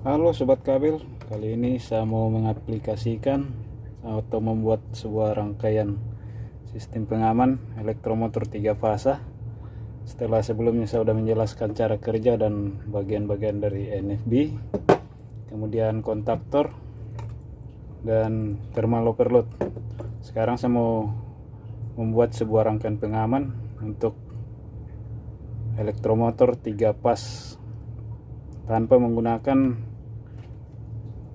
Halo Sobat Kabel, kali ini saya mau mengaplikasikan atau membuat sebuah rangkaian sistem pengaman elektromotor 3 fasa. Setelah sebelumnya saya sudah menjelaskan cara kerja dan bagian-bagian dari NFB, kemudian kontaktor dan thermal overload. Sekarang saya mau membuat sebuah rangkaian pengaman untuk elektromotor 3 fas tanpa menggunakan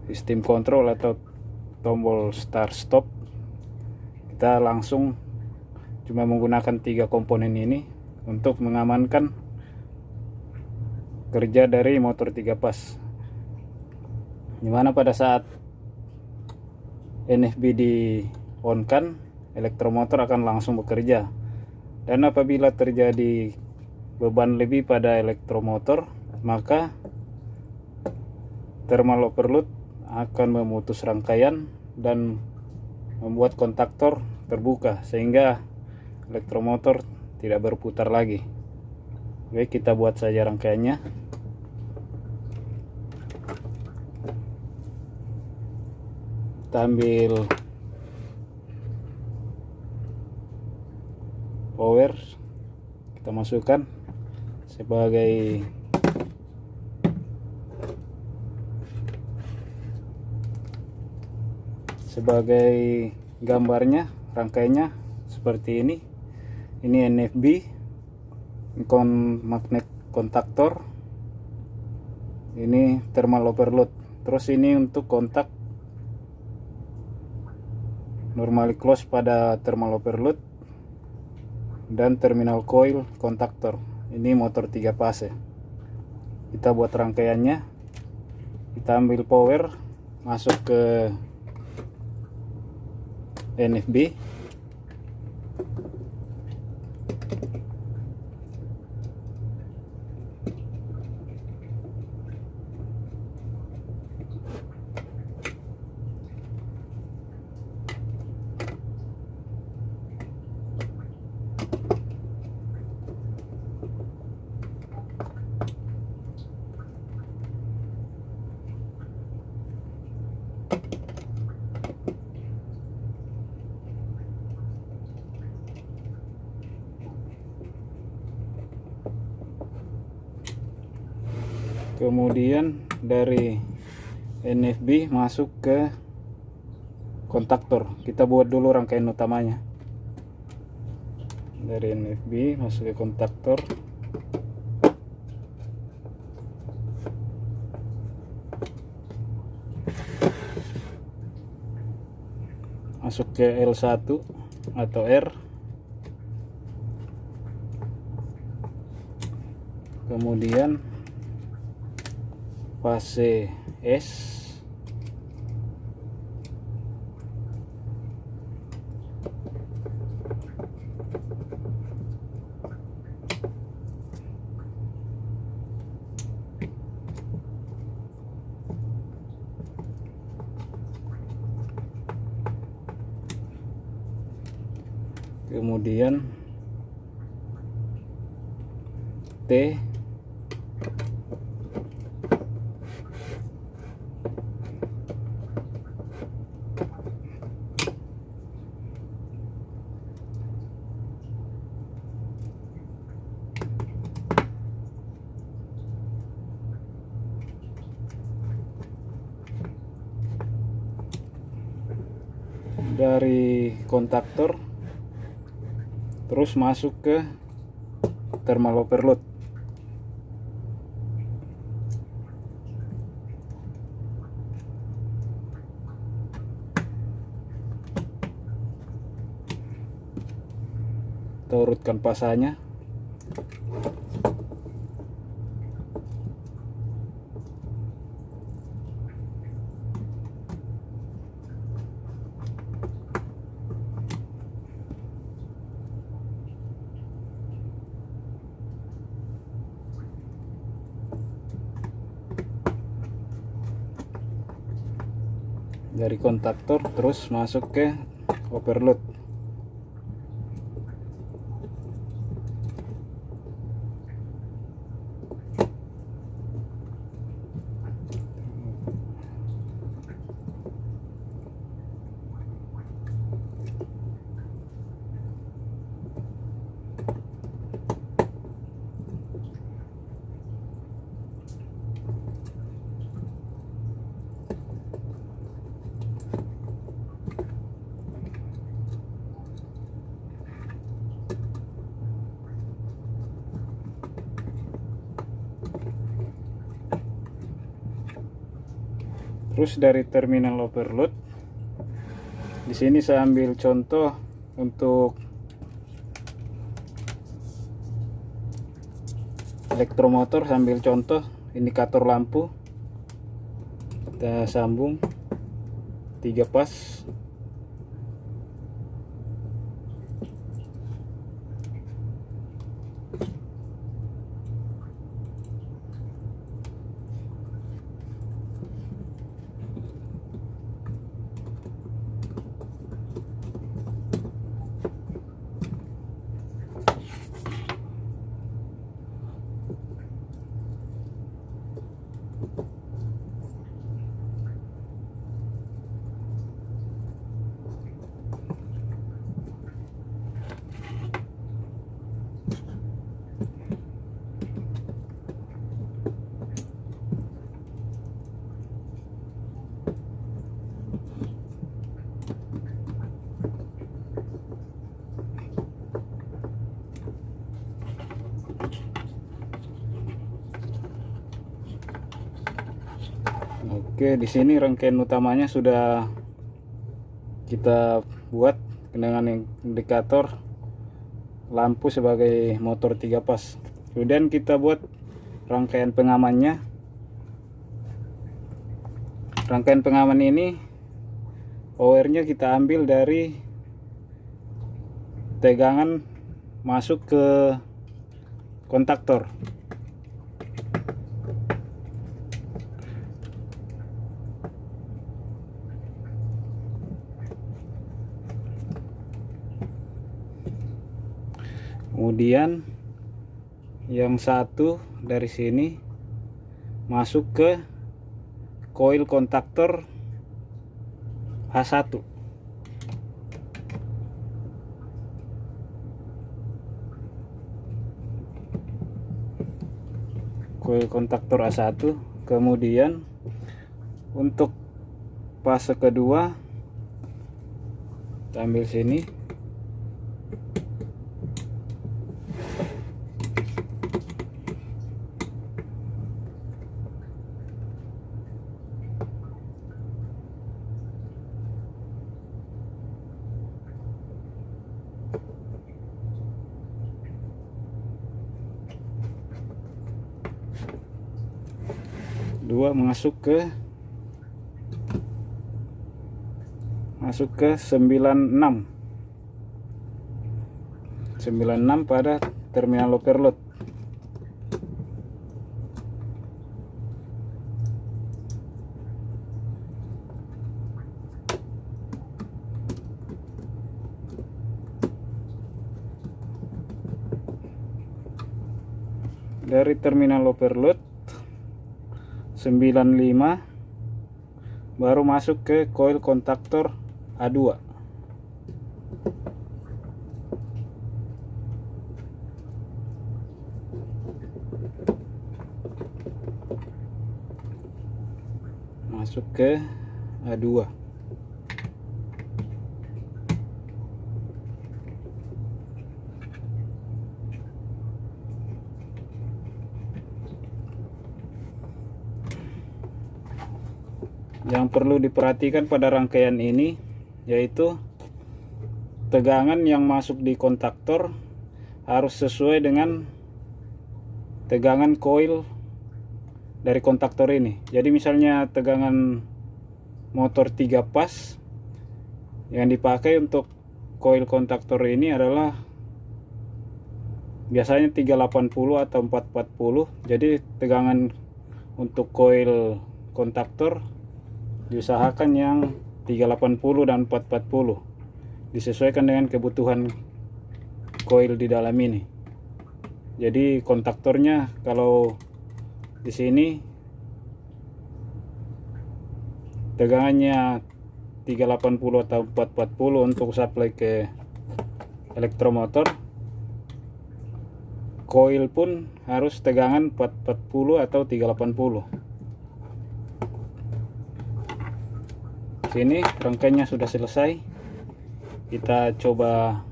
sistem kontrol atau tombol start stop. Kita langsung cuma menggunakan 3 komponen ini untuk mengamankan kerja dari motor 3 fas, dimana pada saat NFB di on kan, elektromotor akan langsung bekerja. Dan apabila terjadi beban lebih pada elektromotor, maka thermal overload akan memutus rangkaian dan membuat kontaktor terbuka sehingga elektromotor tidak berputar lagi. Oke, kita buat saja rangkaiannya. Kita ambil power, kita masukkan sebagai gambarnya. Rangkaiannya seperti ini. Ini NFB, magnet kontaktor, ini thermal overload. Terus ini untuk kontak normally close pada thermal overload dan terminal coil kontaktor. Ini motor 3 fase. Kita buat rangkaiannya. Kita ambil power, masuk ke NFB. Kemudian dari NFB masuk ke kontaktor. Kita buat dulu rangkaian utamanya. Dari NFB masuk ke kontaktor. Masuk ke L1 atau R. Kemudian fase S, kemudian T, dari kontaktor terus masuk ke thermal overload. Kita urutkan pasanya. Dari kontaktor terus masuk ke overload. Terus dari terminal overload, di sini saya ambil contoh untuk elektromotor, sambil contoh indikator lampu. Kita sambung 3 pas. Oke, di sini rangkaian utamanya sudah kita buat dengan indikator lampu sebagai motor 3 pas. Kemudian kita buat rangkaian pengamannya. Rangkaian pengaman ini powernya kita ambil dari tegangan masuk ke kontaktor. Kemudian yang satu dari sini masuk ke koil kontaktor A1. Koil kontaktor A1. Kemudian untuk fase kedua kita ambil sini. Dua masuk ke 96 pada terminal overload. Dari terminal overload 95 baru masuk ke koil kontaktor A2. Masuk ke A2. Yang perlu diperhatikan pada rangkaian ini yaitu tegangan yang masuk di kontaktor harus sesuai dengan tegangan koil dari kontaktor ini. Jadi misalnya tegangan motor 3 pas yang dipakai untuk koil kontaktor ini adalah biasanya 380 atau 440. Jadi tegangan untuk koil kontaktor diusahakan yang 380 dan 440, disesuaikan dengan kebutuhan koil di dalam ini. Jadi kontaktornya kalau di sini tegangannya 380 atau 440 untuk supply ke elektromotor, koil pun harus tegangan 440 atau 380. Sini rangkaiannya sudah selesai. Kita coba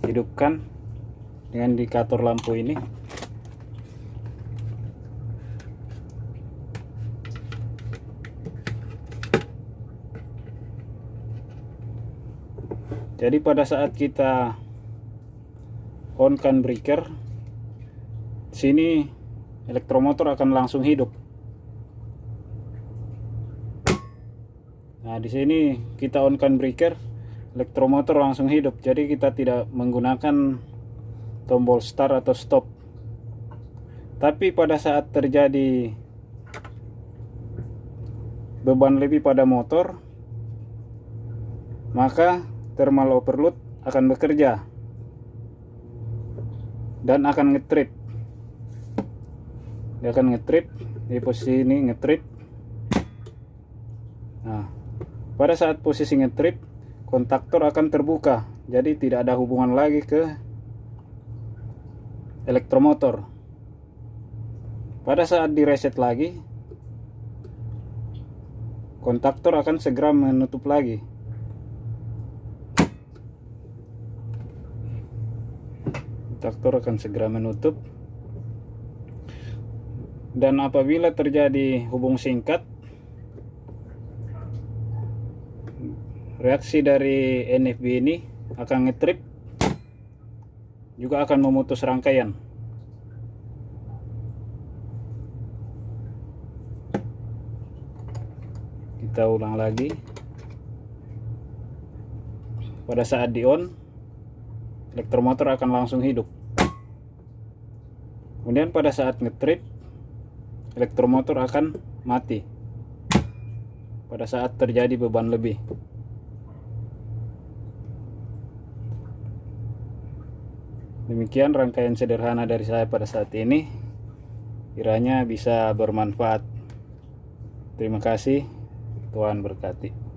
hidupkan dengan indikator lampu ini. Jadi pada saat kita on kan breaker, sini elektromotor akan langsung hidup. Nah, di sini kita on kan breaker, elektromotor langsung hidup. Jadi kita tidak menggunakan tombol start atau stop. Tapi pada saat terjadi beban lebih pada motor, maka thermal overload akan bekerja dan akan nge-trip. Dia akan nge-trip di posisi ini, nge-trip. Nah, pada saat posisi nge-trip, kontaktor akan terbuka, jadi tidak ada hubungan lagi ke elektromotor. Pada saat di reset lagi, kontaktor akan segera menutup lagi. Kontaktor akan segera menutup. Dan apabila terjadi hubung singkat, reaksi dari NFB ini akan nge-trip, juga akan memutus rangkaian. Kita ulang lagi. Pada saat di on, elektromotor akan langsung hidup. Kemudian pada saat nge-trip, elektromotor akan mati pada saat terjadi beban lebih. Demikian rangkaian sederhana dari saya pada saat ini. Kiranya bisa bermanfaat. Terima kasih. Tuhan berkati.